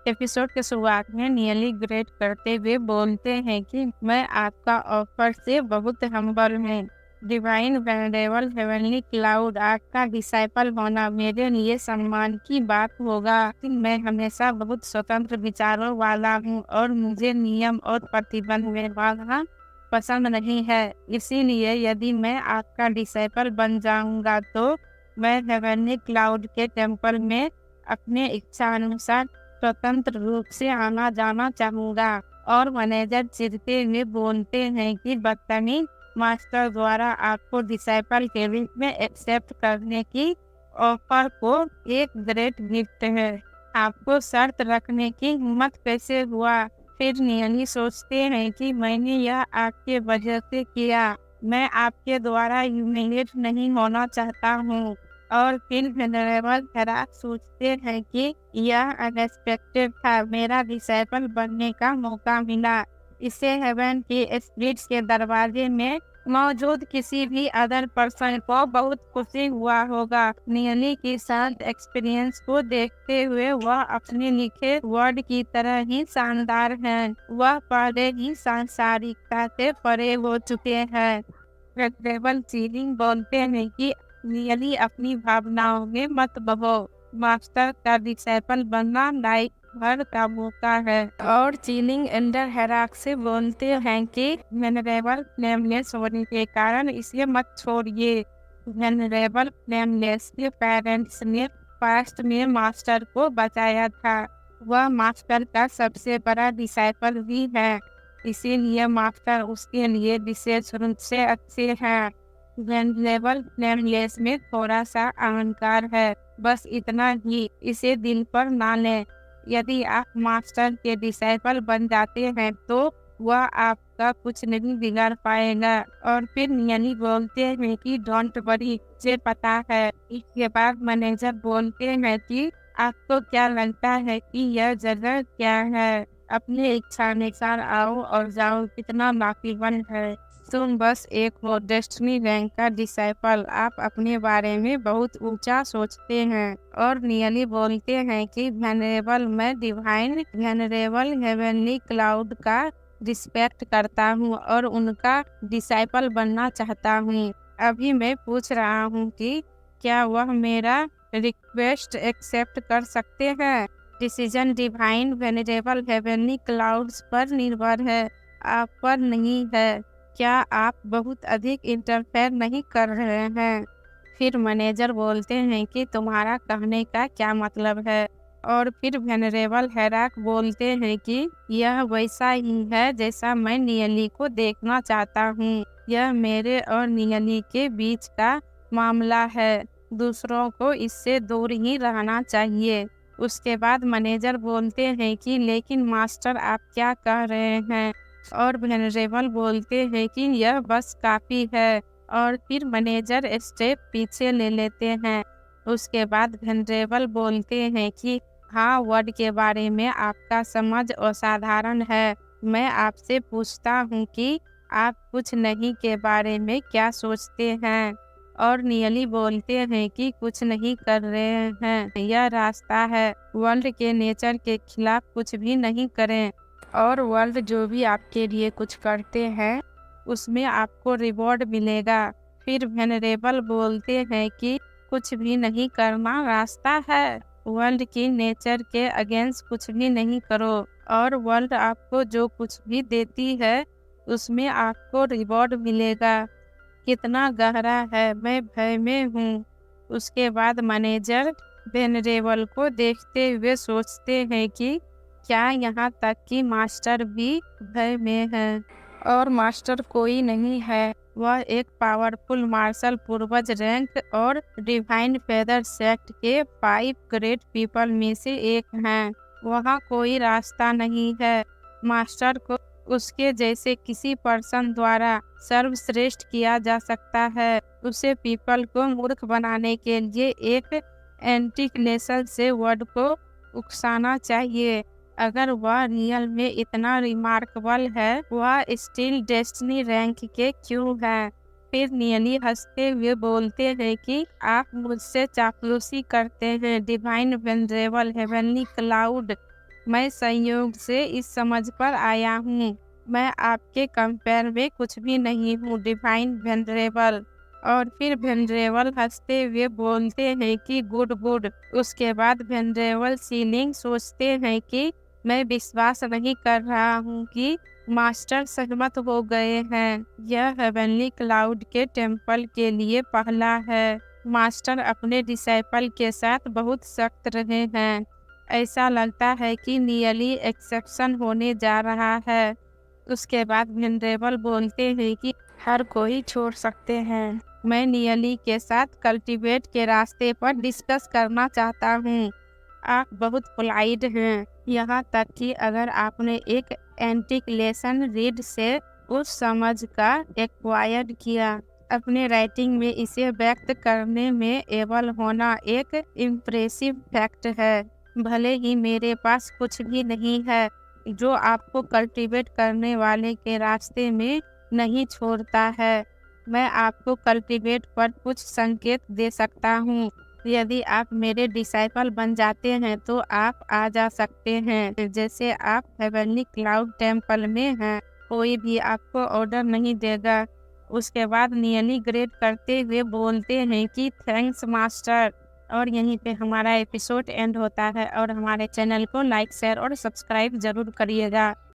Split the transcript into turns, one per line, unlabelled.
Episode के शुरुआत में नियली ग्रेट करते हुए बोलते हैं कि मैं आपका ऑफर से बहुत हम्बल हूँ। डिवाइन वेनेरेबल हेवनली क्लाउड, आपका डिसाइपल होना मेरे लिए सम्मान की बात होगा। मैं हमेशा बहुत स्वतंत्र विचारों वाला हूँ और मुझे नियम और प्रतिबंध में बांधना पसंद नहीं है। इसीलिए यदि मैं आपका डिसाइपल बन जाऊंगा तो मैं हेवनली क्लाउड के टेम्पल में अपने इच्छा अनुसार स्वतंत्र रूप से आना जाना चाहूंगा। और मैनेजर चिढ़ते हुए बोलते हैं कि बदतमीज, मास्टर द्वारा आपको डिसाइपल के रूप में एक्सेप्ट करने की ऑफर को एक ग्रेट गिफ्ट है। आपको शर्त रखने की हिम्मत कैसे हुआ? फिर नियली सोचते हैं कि मैंने यह आपके वजह से किया। मैं आपके द्वारा ह्यूमिलेट नहीं होना चाहता हूँ। और फिर वेनरेबल हेराक सोचते हैं कि यह अनएक्सपेक्टेड था। मेरा डिसाइपल बनने का मौका मिला। इससे हेवन के स्पिरिट्स के दरवाजे में मौजूद किसी भी अदर पर्सन को बहुत खुशी हुआ होगा। नियली की शांत एक्सपीरियंस को देखते हुए वह अपने लिखे वर्ड की तरह ही शानदार हैं। वह पहले ही सांसारिकता से परे हो चुके हैं। वेनरेबल चीलिंग बोलते हैं कि नियली अपनी भावनाओं में मत बहो। मास्टर का डिसाइपल बनना लाइफ भर का मौका है। और चीलिंग एंडर हेराक से बोलते हैं कि वेनरेबल फ्लेमलेस होने के कारण इसे मत छोड़िए। वेनरेबल फ्लेमलेस के पेरेंट्स ने पास्ट में मास्टर को बचाया था। वह मास्टर का सबसे बड़ा डिसाइपल भी है, इसीलिए मास्टर उसके लिए विशेष रूप से अच्छे हैं। वेनरेबल फ्लेमलेस में थोड़ा सा अहंकार है, बस इतना ही। इसे दिल पर ना लें। यदि आप मास्टर के डिसाइपल बन जाते हैं तो वह आपका कुछ नहीं बिगाड़ पाएगा। और फिर नियली बोलते हैं कि डोंट वरी, मुझे पता है। इसके बाद मैनेजर बोलते हैं कि आपको क्या लगता है कि यह जगह क्या है? अपने इच्छा अनुसार आओ और जाओ, कितना नाफीवन है। तुम बस एक हो डेस्टिनी रैंक का डिसाइपल। आप अपने बारे में बहुत ऊंचा सोचते हैं। और नियली बोलते हैं कि वेनरेबल, मैं डिवाइन वेनरेबल हेवनली क्लाउड का रिस्पेक्ट करता हूँ और उनका डिसाइपल बनना चाहता हूँ। अभी मैं पूछ रहा हूँ कि क्या वह मेरा रिक्वेस्ट एक्सेप्ट कर सकते हैं? Decision divine venerable heavenly clouds पर निर्भर है, आप पर नहीं है। क्या आप बहुत अधिक इंटरफेयर नहीं कर रहे हैं? फिर मैनेजर बोलते हैं कि तुम्हारा कहने का क्या मतलब है? और फिर वेनरेबल हेराक बोलते हैं कि यह वैसा ही है जैसा मैं नियली को देखना चाहता हूँ। यह मेरे और नियली के बीच का मामला है। दूसरों को इससे दूर ही रहना चाहिए। उसके बाद मैनेजर बोलते हैं कि लेकिन मास्टर, आप क्या कह रहे हैं? और वेनरेबल बोलते हैं कि यह बस काफ़ी है। और फिर मैनेजर स्टेप पीछे ले लेते हैं। उसके बाद वेनरेबल बोलते हैं कि हाँ, वर्ड के बारे में आपका समझ असाधारण है। मैं आपसे पूछता हूँ कि आप कुछ नहीं के बारे में क्या सोचते हैं? और नियली बोलते हैं कि कुछ नहीं कर रहे हैं, यह रास्ता है। वर्ल्ड के नेचर के खिलाफ कुछ भी नहीं करें। और वर्ल्ड जो भी आपके लिए कुछ करते हैं उसमें आपको रिवॉर्ड मिलेगा। फिर वेनरेबल बोलते हैं कि कुछ भी नहीं करना रास्ता है। वर्ल्ड की नेचर के अगेंस्ट कुछ भी नहीं करो। और वर्ल्ड आपको जो कुछ भी देती है उसमें आपको रिवॉर्ड मिलेगा। कितना गहरा है, मैं भय में हूँ। उसके बाद मैनेजर वेनरेबल को देखते हुए सोचते हैं कि क्या यहाँ तक कि मास्टर भी भय में है। और मास्टर कोई नहीं है, वह एक पावरफुल मार्शल पूर्वज रैंक और डिवाइन फेदर सेक्ट के 5 ग्रेट पीपल में से एक हैं। वहाँ कोई रास्ता नहीं है। मास्टर को उसके जैसे किसी पर्सन द्वारा सर्वश्रेष्ठ किया जा सकता है। उसे पीपल को मूर्ख बनाने के लिए एक एंटिक्लेसल से वर्ड को उकसाना चाहिए। अगर वह रियल में इतना रिमार्केबल है, वह स्टिल डेस्टिनी रैंक के क्यों है? फिर नियली हंसते हुए बोलते हैं कि आप मुझसे चापलूसी करते हैं डिवाइन वेनरेबल हेवनली क्लाउड। मैं संयोग से इस समझ पर आया हूँ। मैं आपके कंपेयर में कुछ भी नहीं हूँ डिवाइन वेनरेबल। और फिर वेनरेबल हंसते हुए बोलते हैं कि गुड गुड। उसके बाद वेनरेबल सीलिंग सोचते हैं कि मैं विश्वास नहीं कर रहा हूँ कि मास्टर सहमत हो गए हैं। यह हेवनली क्लाउड के टेम्पल के लिए पहला है। मास्टर अपने डिसाइपल के साथ बहुत सख्त रहे हैं। ऐसा लगता है कि नियली एक्सेप्शन होने जा रहा है। उसके बाद वेनरेबल बोलते हैं कि हर कोई छोड़ सकते हैं। मैं नियली के साथ कल्टीवेट के रास्ते पर डिस्कस करना चाहता हूँ। आप बहुत पोलाइट हैं, यहाँ तक कि अगर आपने एक एंटिक्लेशन रीड से उस समझ का एक्वायर्ड किया। अपने राइटिंग में इसे व्यक्त करने में एबल होना एक इम्प्रेसिव फैक्ट है। भले ही मेरे पास कुछ भी नहीं है जो आपको कल्टीवेट करने वाले के रास्ते में नहीं छोड़ता है। मैं आपको कल्टीवेट पर कुछ संकेत दे सकता हूँ। यदि आप मेरे डिसाइपल बन जाते हैं तो आप आ जा सकते हैं जैसे आप हेवनली क्लाउड टेम्पल में हैं। कोई भी आपको ऑर्डर नहीं देगा। उसके बाद नियली ग्रेड करते हुए बोलते हैं कि थैंक्स मास्टर। और यहीं पे हमारा एपिसोड एंड होता है और हमारे चैनल को लाइक शेयर और सब्सक्राइब जरूर करिएगा।